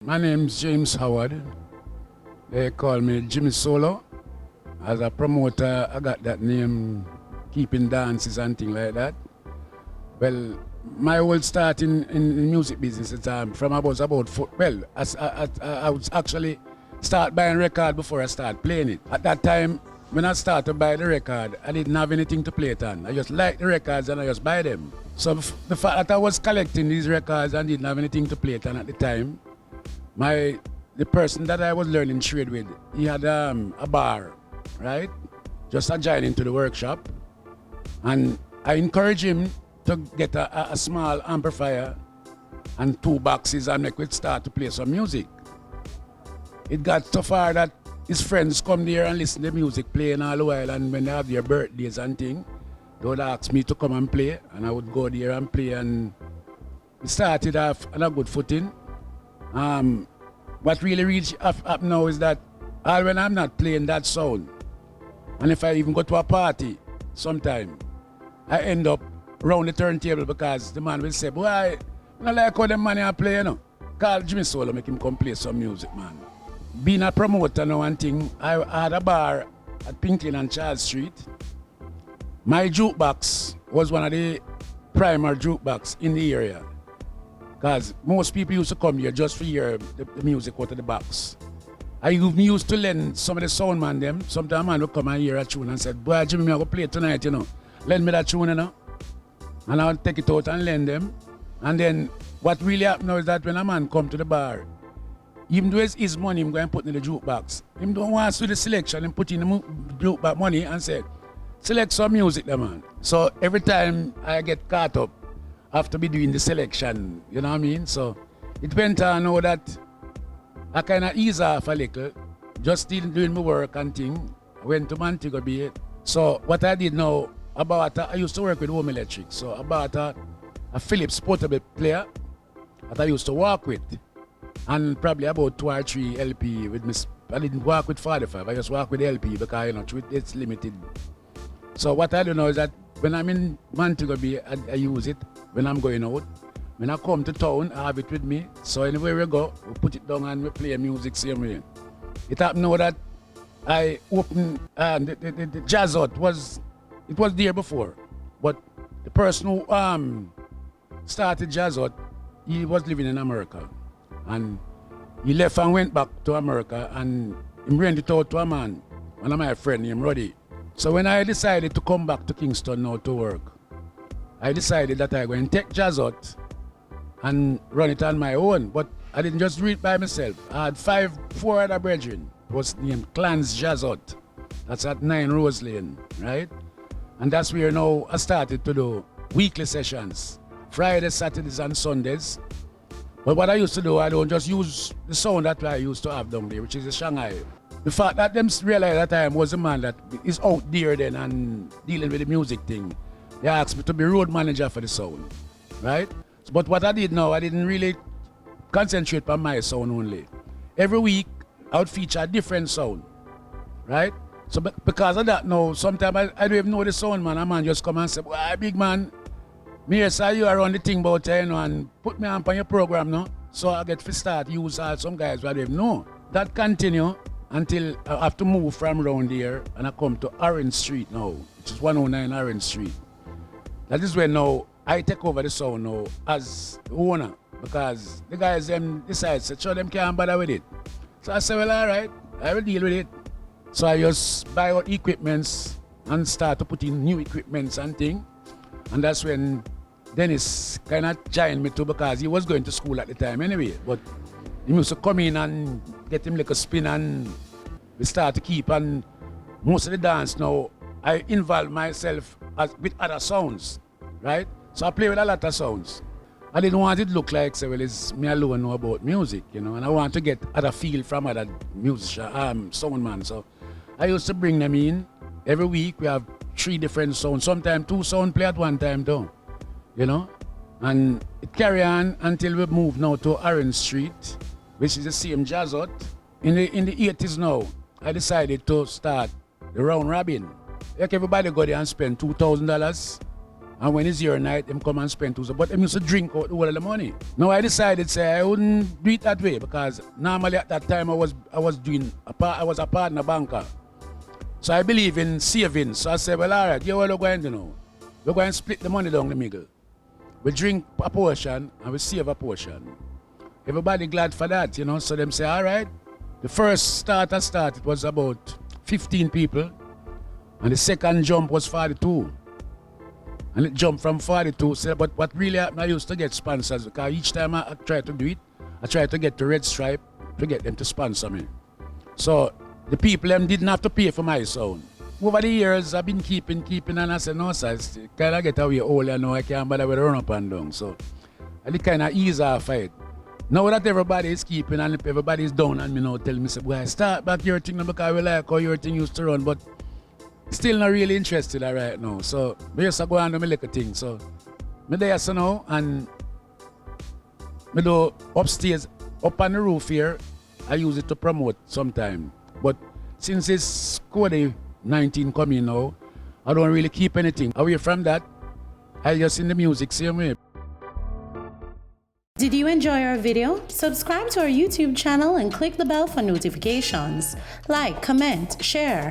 My name's James Howard. They call me Jimmy Solo. As a promoter, I got that name, keeping dances and things like that. Well, my whole start in the music business at time from I was about I was actually start buying record before I start playing it. At that time, when I started to buy the record, I didn't have anything to play it on. I just liked the records and I just buy them. So the fact that I was collecting these records and didn't have anything to play it on at the time, the person that I was learning trade with, he had a bar, right? Just adjoining to the workshop. And I encouraged him to get a small amplifier and 2 boxes and make it start to play some music. It got so far that his friends come there and listen to music playing all the while, and when they have their birthdays and thing, they would ask me to come and play, and I would go there and play, and we started off on a good footing. What really reached up now is that all when I'm not playing that sound, and if I even go to a party sometime, I end up round the turntable because the man will say, boy, I don't like how them money I play, you know. Call Jimmy Solo, make him come play some music, man. Being a promoter now and thing, I had a bar at Pinklin and Charles Street. My jukebox was one of the primary jukebox in the area. Because most people used to come here just for hear the music out of the box. I used to lend some of the sound man them. Sometimes man would come and hear a tune and said, boy, Jimmy, I'm going to play it tonight, you know. Lend me that tune, you know. And I would take it out and lend them. And then what really happened now is that when a man come to the bar, even though it's his money, I'm going to put in the jukebox. Him don't want to do the selection and put in the jukebox money and say, select some music, there, man. So every time I get caught up, I have to be doing the selection, you know what I mean? So it went on now that I kind of ease off a little, just still doing my work and thing. I went to Montego Bay. So what I did now, I used to work with Home Electric, so I bought a Philips portable player that I used to work with. And probably about 2 or 3 LP with me. I didn't work with 45, I just work with LP because, you know, it's limited. So what I do now is that when I'm in Montego Bay, I use it. When I'm going out, when I come to town, I have it with me. So anywhere we go, we put it down and we play music same way. It happened now that I opened, the Jazz Hut was there before. But the person who started Jazz Hut, he was living in America. And he left and went back to America, and he rented it out to a man, one of my friends named Roddy. So when I decided to come back to Kingston now to work, I decided that I go and take Jazz Hut and run it on my own. But I didn't just do it by myself. I had 4 other brethren. It was named Clans Jazz Hut. That's at 9 Rose Lane, right? And that's where now I started to do weekly sessions, Fridays, Saturdays, and Sundays. But what I used to do, I don't just use the sound that I used to have down there, which is the Shanghai. The fact that them realized that I was a man that is out there then and dealing with the music thing, they asked me to be road manager for the sound, right? But what I did now, I didn't really concentrate on my sound only. Every week, I would feature a different sound, right? So because of that now, sometimes I don't even know the sound, man. A man just come and say, well, big man, me here say you around the thing about you know, and put me on your program now. So I get to start use some guys who I don't even know. That continue until I have to move from around here and I come to Orange Street now, which is 109 Orange Street. That is when now I take over the sound now as owner, because the guys them decide to show them can't bother with it. So I say, well, all right, I will deal with it. So I just buy out equipments and start to put in new equipments and thing. And that's when Dennis kind of joined me too, because he was going to school at the time anyway. But he used to come in and get him like a spin, and we start to keep, and most of the dance now, I involve myself with other sounds, right? So I play with a lot of sounds. I didn't want it to look like, say, well, it's me alone know about music, you know, and I want to get other feel from other musicians, sound man. So I used to bring them in. Every week we have 3 different sounds, sometimes 2 sound play at one time though, you know. And it carry on until we move now to Orange Street, which is the same Jazz Hut. In the 80s now, I decided to start the round robin. Like everybody go there and spend $2,000 And when it's your night, them come and spend too. But them used to drink out the whole of the money. Now I decided say I wouldn't do it that way because normally at that time I was a partner banker. So I believe in savings. So I said, well, all right, you what we're going to do? We're going to split the money down the middle. We drink a portion and we save a portion. Everybody glad for that, you know. So them say, all right. The first start, it was about 15 people. And the second jump was 42. And it jumped from 42. So, but what really happened, I used to get sponsors because each time I try to do it, I try to get the Red Stripe to get them to sponsor me. So the people them didn't have to pay for my sound. Over the years, I've been keeping, and I said, no, sir, it's kind of get away older now, I can't bother with the run up and down. So I did kind of ease off it. Now that everybody is keeping and everybody is down and me now tell me, say, boy, start back your thing now because we like how your thing used to run, but still not really interested right now. So I just go and do my little thing. So me there so now and me do upstairs, up on the roof here, I use it to promote sometime. But since it's COVID-19 coming now, I don't really keep anything. Away from that, I just in the music same way. Did you enjoy our video? Subscribe to our YouTube channel and click the bell for notifications. Like, comment, share.